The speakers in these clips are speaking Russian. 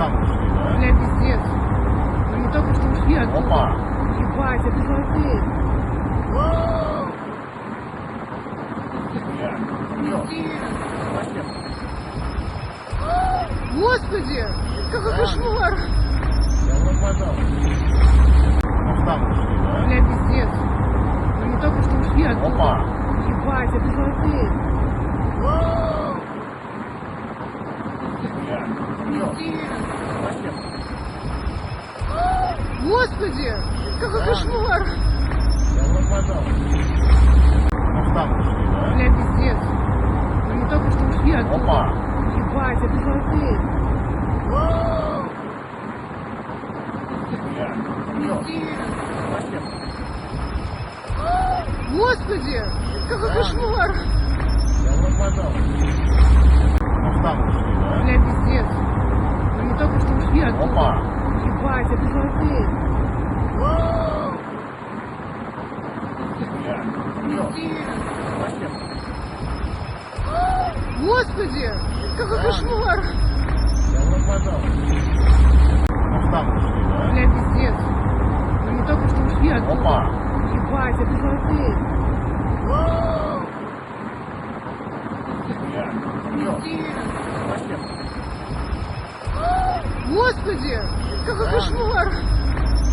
там ушли, да? Бля, пиздец. Они только что ушли оттуда. Опа! Ебать, это молодец. Я. Пиздец. Господи, какой кошмар. Я пропадал. Там ушли, да? Бля, пиздец. Они только что ушли оттуда. Опа! Ебать, это молодец. Я. Пиздец. Господи, какой кошмар. Я пропадал. Там ушли, да? Бля, пиздец. Они только что ушли оттуда. Опа! Ебать, это молодец. Я. Пиздец. Господи, какой кошмар. Я пропадал. Там ушли, да? Бля, пиздец. Они только что ушли оттуда. Опа! Ебать, это молодец. Я. Пиздец. Господи, какой кошмар. Я пропадал. Там ушли, да? Бля, пиздец. Они только что ушли оттуда. Опа! Ебать, это молодец. Я. Пиздец. Господи, какой кошмар.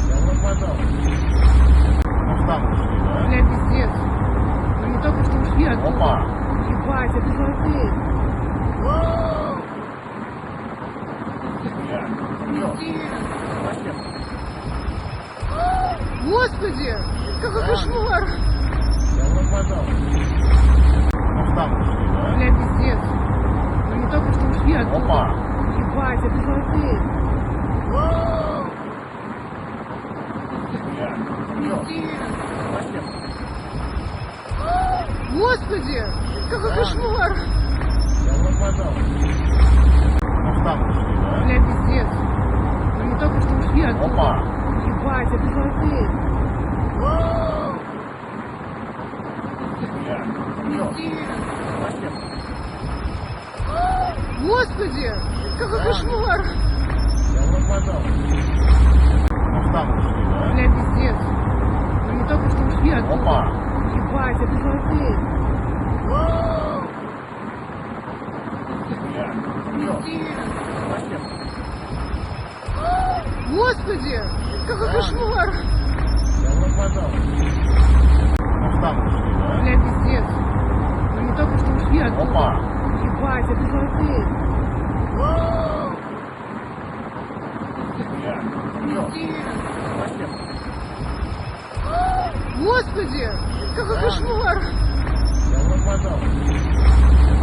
Я пропадал. Там ушли, да? Бля, пиздец. Они только что ушли оттуда. Опа! Ебать, это молодец. Я. Пиздец. Господи, какой кошмар. Я пропадал. Там ушли, да? Бля, пиздец. Они только что ушли оттуда. Опа! Ебать, это молодец. Я. Пиздец. Господи, какой кошмар. Я пропадал. Там ушли, да? Бля, пиздец. Они только что ушли оттуда. Опа! Ебать, это молодец. Я. Пиздец. Господи, какой кошмар. Я пропадал. Там ушли, да? Бля, пиздец. Они только что ушли оттуда. Опа! Ебать, это молодец. Я. Пиздец. Господи, какой кошмар. Я пропадал. Там ушли, да? Бля, пиздец. Они только что ушли оттуда. Опа! Ебать, это молодец. Я. Пиздец. Господи, какой кошмар. Я пропадал.